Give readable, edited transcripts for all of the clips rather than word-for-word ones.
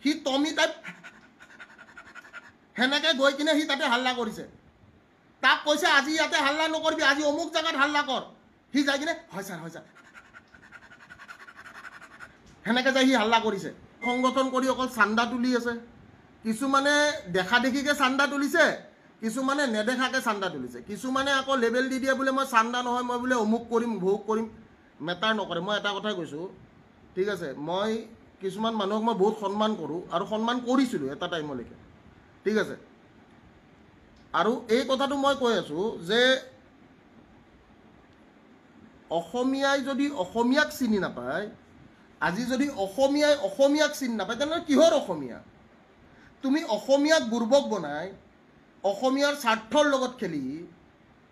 সি Tommy type সেনেকৈ গৈ কিনে সি তাতে হাল্লা কৰিছে। তাক কৈছে আজি ইয়াতে হাল্লা নকৰিবি, আজি অমুক জেগাত হাল্লা কৰ। সি যাই কিনে হয় ছাৰ সেনেকৈ যাই সি হাল্লা কৰিছে। সংগঠন কৰি অকল চান্দা তুলি আছে। কিছুমানে দেখা দেখিকৈ চান্দা তুলিছে, কিছুমানে নেদেখাকৈ চান্দা তুলিছে, কিছুমানে আকৌ লেবেল দি দিয়ে বোলে মই চান্দা নহয়, মই বোলে অমুক কৰিম ভোগ কৰিম। মেটাৰ নকৰে। মই এটা কথাই কৈছোঁ, ঠিক আছে, মই কিছুমান মানুহক মই বহুত সন্মান কৰোঁ আৰু সন্মান কৰিছিলোঁ এটা টাইমলৈকে, ঠিক আছে। আৰু এই কথাটো মই কৈ আছোঁ যে অসমীয়াই যদি অসমীয়াক চিনি নাপায়, আজি যদি অসমীয়াই অসমীয়াক চিনি নাপায়, তেনেহ'লে কিহৰ অসমীয়া? তুমি অসমীয়াক বুৰ্বক বনাই অসমীয়াৰ স্বাৰ্থৰ লগত খেলি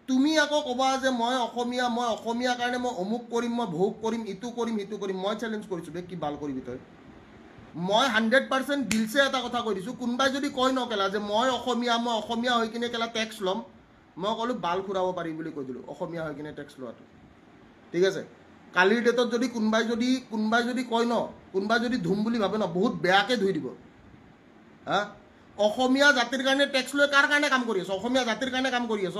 তুমি আকৌ ক'বা যে মই অসমীয়াৰ কাৰণে মই অমুক কৰিম, মই ভোগ কৰিম, ইটো কৰিম সিটো কৰিম। মই চেলেঞ্জ কৰিছোঁ বে, কি বাল কৰিবি তই? মই 100% দিলছে এটা কথা কৈ দিছোঁ। কোনোবাই যদি কয় ন কেলা যে মই অসমীয়া হৈ কিনে কেলা টেক্স ল'ম, মই ক'লোঁ বাল ফুৰাব পাৰিম বুলি কৈ দিলোঁ অসমীয়া হৈ কিনে টেক্স লোৱাটো, ঠিক আছে। কালিৰ ডেটত যদি কোনোবাই যদি কয় ন, কোনোবাই যদি ধুম বুলি ভাবে ন, বহুত বেয়াকৈ ধুই দিব। হা, অসমীয়া জাতিৰ কাৰণে টেক্স লৈ কাৰ কাৰণে কাম কৰি আছ? অসমীয়া জাতিৰ কাৰণে কাম কৰি আছ?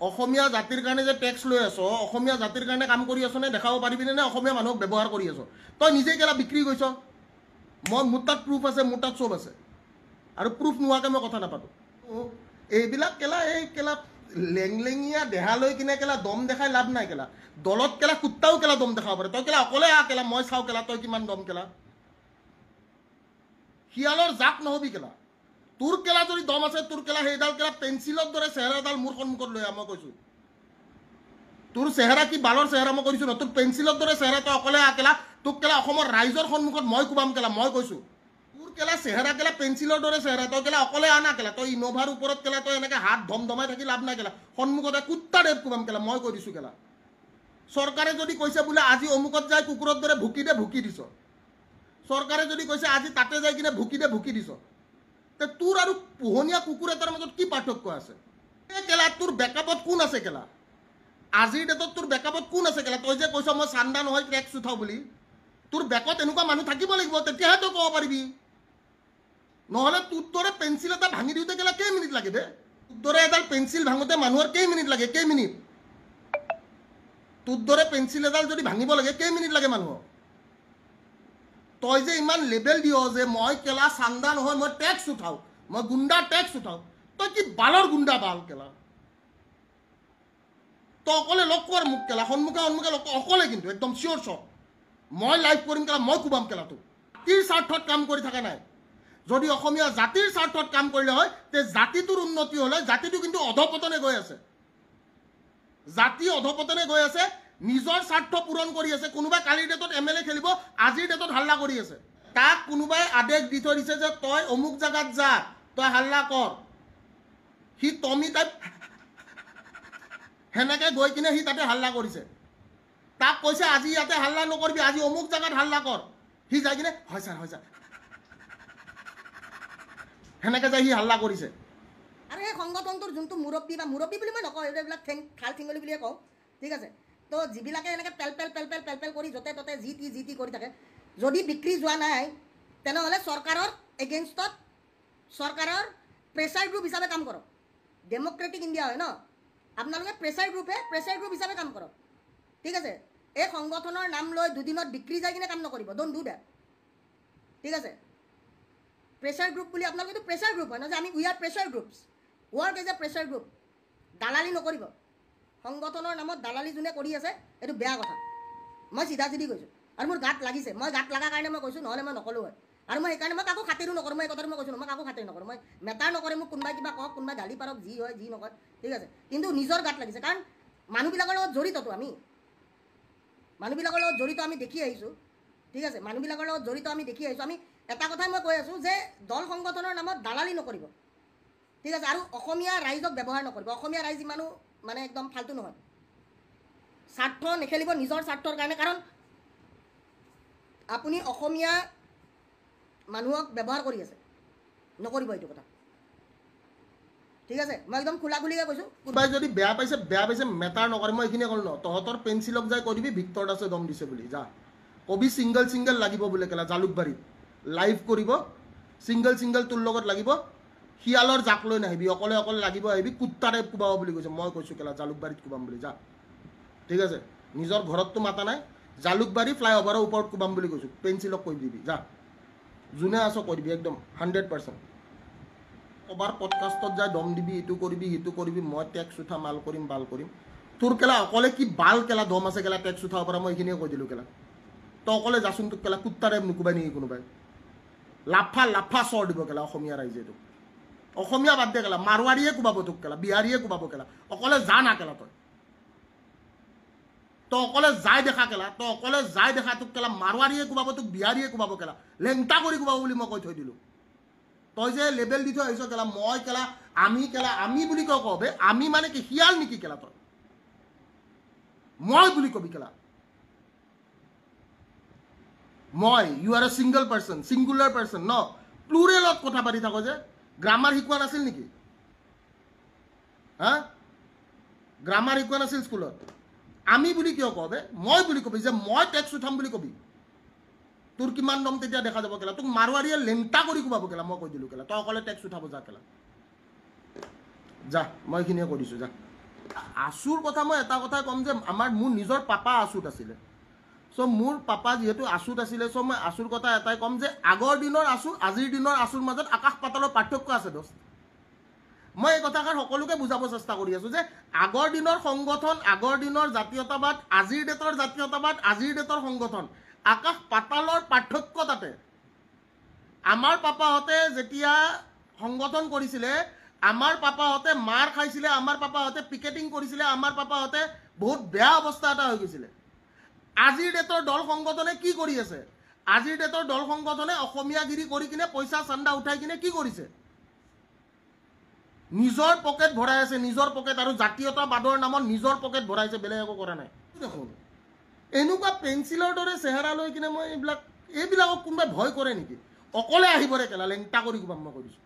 অসমীয়া জাতিৰ কাৰণে যে টেক্স লৈ আছ, অসমীয়া জাতিৰ কাৰণে কাম কৰি আছ নে? দেখাব পাৰিবিনে নে অসমীয়া মানুহক ব্যৱহাৰ কৰি আছ? তই নিজেই কেলা বিক্ৰী কৰিছ। মোৰ তাত প্ৰুফ আছে, মোৰ তাত চব আছে, আৰু প্ৰুফ নোহোৱাকৈ মই কথা নাপাতোঁ। এইবিলাক কেলা লেংলেঙীয়া দেহা লৈ কিনে কেলা দম দেখাই লাভ নাই কেলা। দলত কেলা কুত্তাও কেলা দম দেখাব পাৰে। তই কেলা অকলে আহ কেলা, মই চাওঁ কেলা তই কিমান দম কেলা। শিয়ালৰ জাক নহবি কেলা। তোৰ কেলা যদি দম আছে, তোৰ কেলা সেইডাল কেলা পেঞ্চিলৰ দৰে চেহেৰাডাল মোৰ সন্মুখত লৈ আহ। মই কৈছোঁ তোৰ চেহেৰা কি বালৰ চেহেৰা মই কৰিছোঁ ন, তোৰ পেঞ্চিলৰ দৰে চেহেৰা। তই অকলে আহ কেলা, তোক কেলা অসমৰ ৰাইজৰ সন্মুখত মই কোবাম কেলা। মই কৈছোঁ তোৰ কেলা চেহেৰা কেলা পেঞ্চিলৰ দৰে চেহেৰা। তই কেলা অকলে আহ না কেলা। তই ইন'ভাৰ ওপৰত কেলা তই এনেকৈ হাত ধমধমাই থাকি লাভ নাই কেলা। সন্মুখতে কুত্তা দেৱ কোবাম কেলা। মই কৈ দিছোঁ কেলা। চৰকাৰে যদি কৈছে বোলে আজি অমুকত যাই কুকুৰৰ দৰে ভুকি দে, ভুকি দিছ। চৰকাৰে যদি কৈছে আজি তাতে যাই কিনে ভুকি দে, ভুকি দিছ। তে তোৰ আৰু পোহনীয়া কুকুৰ এটাৰ মাজত কি পাৰ্থক্য আছে? কেলা তোৰ বেকআপত কোন আছে কেলা? আজিৰ ডেটত তোৰ বেকআপত কোন আছে কেলা? তই যে কৈছ মই চান্দা নহয় টেক্স উঠাওঁ বুলি, তোৰ বেকত এনেকুৱা মানুহ থাকিব লাগিব, তেতিয়াহে তই ক'ব পাৰিবি। নহ'লে তোৰ দৰে পেঞ্চিল এটা ভাঙি দিওঁতে কেলা কেইমিনিট লাগে বে? তোৰ দৰে এডাল পেঞ্চিল ভাঙোতে মানুহৰ কেইমিনিট লাগে? কেইমিনিট? তোৰ দৰে পেঞ্চিল এডাল যদি ভাঙিব লাগে কেইমিনিট লাগে মানুহক? তই যে ইমান লেবেল দিয় যে মই কেলা চান্দা নহয়, মই টেক্স উঠাওঁ, মই গুণ্ডা টেক্স উঠাওঁ। তই কি বালৰ গুণ্ডা বাল কেলা? তই অকলে লগ কৰ মোক কেলা, সন্মুখে লগ কৰ অকলে, কিন্তু একদম চিয়'ৰ শ্বট। মই লাইভ কৰিম কেলা, মই কোবাম কেলা তোক। জাতিৰ স্বাৰ্থত কাম কৰি থকা নাই। যদি অসমীয়া জাতিৰ স্বাৰ্থত কাম কৰিলে হয়, তে জাতিটোৰ উন্নতি হ'লে। জাতিটো কিন্তু অধপতনে গৈ আছে। জাতি অধপতনে গৈ আছে, নিজৰ স্বাৰ্থ পূৰণ কৰি আছে। কোনোবাই কালিৰ ডেটত MLA খেলিব, আজিৰ ডেটত হাল্লা কৰি আছে। তাক কোনোবাই আদেশ দি থৈ দিছে যে তই অমুক জেগাত যা, তই হাল্লা কৰ। সি টমি টাইপ সেনেকৈ গৈ কিনে সি তাতে হাল্লা কৰিছে। তাক কৈছে আজি ইয়াতে হাল্লা নকৰিবি, আজি অমুক জেগাত হাল্লা কৰ। সি যাই কিনে হয় ছাৰ সেনেকৈ যাই সি হাল্লা কৰিছে। আৰু এই সংগঠনটোৰ যোনটো মুৰব্বী বা মুৰব্বী বুলি মই নকওঁ, এইবিলাক খাল ঠেঙলি বুলিয়ে কওঁ, ঠিক আছে। তো যিবিলাকে এনেকৈ পেল পেল কৰি য'তে ত'তে যি টি কৰি থাকে, যদি বিক্ৰী যোৱা নাই তেনেহ'লে চৰকাৰৰ এগেইনষ্টত চৰকাৰৰ প্ৰেছাৰ গ্ৰুপ হিচাপে কাম কৰক। ডেম'ক্ৰেটিক ইণ্ডিয়া হয় ন, আপোনালোকে প্ৰেছাৰ গ্ৰুপ হিচাপে কাম কৰক, ঠিক আছে। এই সংগঠনৰ নাম লৈ দুদিনত বিক্ৰী যাই কিনে কাম নকৰিব। ড'ন্ট ডু ডেট, ঠিক আছে। প্ৰেছাৰ গ্ৰুপ বুলি আপোনালোকেতো প্ৰেছাৰ গ্ৰুপ হয় ন, যে আমি we are pressure groups, work as a pressure group. দালালি নকৰিব। সংগঠনৰ নামত দালালি যোনে কৰি আছে এইটো বেয়া কথা। মই চিধা কৈছোঁ, আৰু মোৰ গাত লাগিছে। মই গাত লগা কাৰণে মই কৈছোঁ, নহ'লে মই নকলোঁ হয়। আৰু মই সেইকাৰণে মই কাকো খাতিৰো নকৰোঁ। মই এই কথাটো মই কৈছোঁ, মই কাকো খাতিৰ নকৰোঁ। মই মেটাৰ নকৰে মোক কোনোবাই কিবা কওক, কোনোবাই গালি পাৰক, যি হয় যি নকয়, ঠিক আছে। কিন্তু নিজৰ গাত লাগিছে, কাৰণ মানুহবিলাকৰ লগত জড়িততো আমি দেখি আহিছোঁ, ঠিক আছে। মানুহবিলাকৰ লগত জড়িত আমি দেখি আহিছোঁ। আমি এটা কথাই মই কৈ আছোঁ যে দল সংগঠনৰ নামত দালালি নকৰিব, ঠিক আছে। আৰু অসমীয়া ৰাইজক ব্যৱহাৰ নকৰিব। অসমীয়া ৰাইজ ইমানো মানে একদম ফাল্টু নহয়। স্বাৰ্থ নেখেলিব নিজৰ স্বাৰ্থৰ কাৰণে, কাৰণ আপুনি অসমীয়া মানুহক ব্যৱহাৰ কৰি আছে, নকৰিব এইটো কথা, ঠিক আছে। মই একদম খোলাখুলিকৈ কৈছোঁ। কোনোবাই যদি বেয়া পাইছে মেটাৰ নকৰে। মই এইখিনিয়ে ক'লোঁ ন, তহঁতৰ পেঞ্চিলক যাই কৈ দিবি ভিক্টৰ দাসে দম দিছে বুলি। যা কবি ছিংগল লাগিব বোলে কেলা জালুকবাৰীত। লাইভ কৰিব ছিংগল তোৰ লগত লাগিব শিয়ালৰ জাক লৈ নাহিবি অকলে অকলে লাগিব আহিবি কুত্তাৰে কোবাব বুলি কৈছে মই কৈছোঁ কেলা জালুকবাৰীত কোবাম বুলি যা ঠিক আছে নিজৰ ঘৰততো মাতা নাই জালুকবাৰী ফ্লাইঅভাৰৰ ওপৰত কোবাম বুলি কৈছোঁ পেঞ্চিলক কৈ দিবি যা যোনে আছ কৈ দিবি একদম 100% কবাৰ পডকাষ্টত যাই দম দিবি এইটো কৰিবি সিটো কৰিবি মই টেক্স উঠা মাল কৰিম বাল কৰিম তোৰ কেলা অকলে কি বাল কেলা দম আছে কেলা টেক্স উঠাব পৰা মই এইখিনিয়ে কৈ দিলোঁ কেলা তই অকলে যাচোন তোক কেলা কুত্তাৰে নুকুবাই নেকি কোনোবাই লাফা চৰ দিব কেলা অসমীয়া ৰাইজে তোক অসমীয়া বাদ দে কেলা মাৰোৱাৰীয়ে কোবাব তোক কেলা বিহাৰীয়ে কোবাব কেলা অকলে যা না কেলা তই অকলে যাই দেখা কেলা তই অকলে যাই দেখা তোক কেলা মাৰোৱাৰীয়ে কোবাব তোক বিহাৰীয়ে কোবাব কেলা লেংটা কৰি কোবাব বুলি মই কৈ থৈ দিলোঁ তই যে লেবেল দি থৈ আহিছ কেলা মই কেলা আমি বুলি কবে আমি মানে কি শিয়াল নেকি কেলা তই মই বুলি কবি কেলা মই ইউ আৰ এ ছিংগুলাৰ পাৰ্চন ন প্লুৰেলত কথা পাতি থাকো যে গ্ৰামাৰ শিকোৱা নাছিল নেকি হা গ্ৰামাৰ শিকোৱা নাছিল স্কুলত আমি বুলি কিয় কবে মই বুলি কবি যে মই টেক্স উঠাম বুলি কবি তোৰ কিমান দম তেতিয়া দেখা যাব কেলা তোক মাৰোৱাৰীয়ে লেংটা কৰি কোবাব কেলা মই কৈ দিলোঁ কেলা তই অকলে টেক্স উঠাব যা কেলা যা মই এইখিনিয়ে কৈ দিছোঁ যা আছুৰ কথা মই এটা কথাই ক'ম যে মোৰ নিজৰ পাপা আছুত আছিলে চ' মোৰ পাপা যিহেতু আছুত আছিলে চ' মই আছুৰ কথা এটাই ক'ম যে আগৰ দিনৰ আছু আজিৰ দিনৰ আছুৰ মাজত আকাশ পাতালৰ পাৰ্থক্য আছে দোস্ত মই এই কথাষাৰ সকলোকে বুজাব চেষ্টা কৰি আছোঁ যে আগৰ দিনৰ সংগঠন আগৰ দিনৰ জাতীয়তাবাদ আজিৰ ডেটৰ জাতীয়তাবাদ আজিৰ ডেটৰ সংগঠন আকাশ পাতালৰ পাৰ্থক্য তাতে আমাৰ পাপাহঁতে যেতিয়া সংগঠন কৰিছিলে আমাৰ পাপাহঁতে মাৰ খাইছিলে আমাৰ পাপাহঁতে পিকেটিং কৰিছিলে আমাৰ পাপাহঁতে বহুত বেয়া অৱস্থা এটা হৈ গৈছিলে আজিৰ ডেটৰ দল সংগঠনে কি কৰি আছে আজিৰ ডেটৰ দল সংগঠনে অসমীয়াগিৰি কৰি কিনে পইচা চান্দা উঠাই কিনে কি কৰিছে নিজৰ পকেট ভৰাই আছে নিজৰ পকেট আৰু জাতীয়তাবাদৰ নামত নিজৰ পকেট ভৰাইছে বেলেগ একো কৰা নাই দেখোন এনেকুৱা পেঞ্চিলৰ দৰে চেহেৰা লৈ কিনে মই এইবিলাকক কোনোবাই ভয় কৰে নেকি অকলে আহিবৰে কেলা লেংটা কৰি কোবাম মই কৰিছোঁ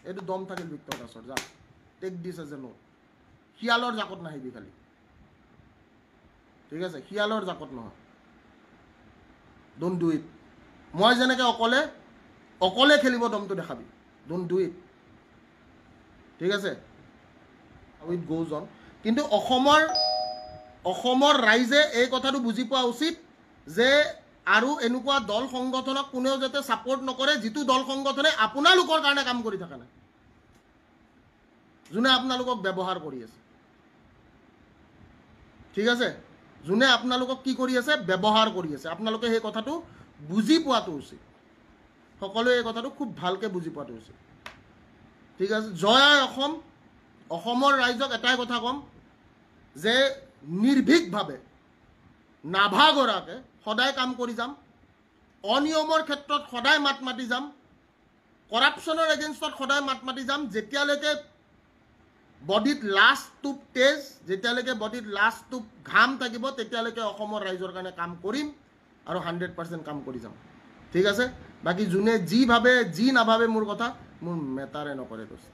এইটো দম থাকিল ভিক্টৰ দাসৰ যা take this as a note শিয়ালৰ জাকত নাহিবি খালি ঠিক আছে শিয়ালৰ জাকত নহয় ডোন্ট ডু ইট মই যেনেকৈ অকলে খেলিব দমটো দেখাবি ডোন্ট ডু ইট ঠিক আছে উইথ গোজ অন কিন্তু অসমৰ ৰাইজে এই কথাটো বুজি পোৱা উচিত যে আৰু এনেকুৱা দল সংগঠনক কোনেও যাতে ছাপোৰ্ট নকৰে যিটো দল সংগঠনে আপোনালোকৰ কাৰণে কাম কৰি থকা নাই যোনে আপোনালোকক ব্যৱহাৰ কৰি আছে ঠিক আছে যোনে আপোনালোকক কি কৰি আছে ব্যৱহাৰ কৰি আছে আপোনালোকে সেই কথাটো বুজি পোৱাটো উচিত সকলোৱে এই কথাটো খুব ভালকৈ বুজি পোৱাটো উচিত ঠিক আছে জয় অসম অসমৰ ৰাইজক এটাই কথা ক'ম যে নিৰ্ভীকভাৱে নাভাগৰাকে সদায় কাম কৰি যাম অনিয়মৰ ক্ষেত্ৰত সদায় মাত মাতি যাম কৰাপশ্যনৰ এগেইনষ্টত সদায় মাত মাতি যাম যেতিয়ালৈকে বডিত লাষ্ট টোপ তেজ যেতিয়ালৈকে বডিত লাষ্ট টোপ ঘাম থাকিব তেতিয়ালৈকে অসমৰ ৰাইজৰ কাৰণে কাম কৰিম আৰু 100% কাম কৰি যাম ঠিক আছে বাকী যোনে যি ভাবে যি নাভাবে মোৰ কথা মোৰ মেটাৰে নকৰে দোস্ত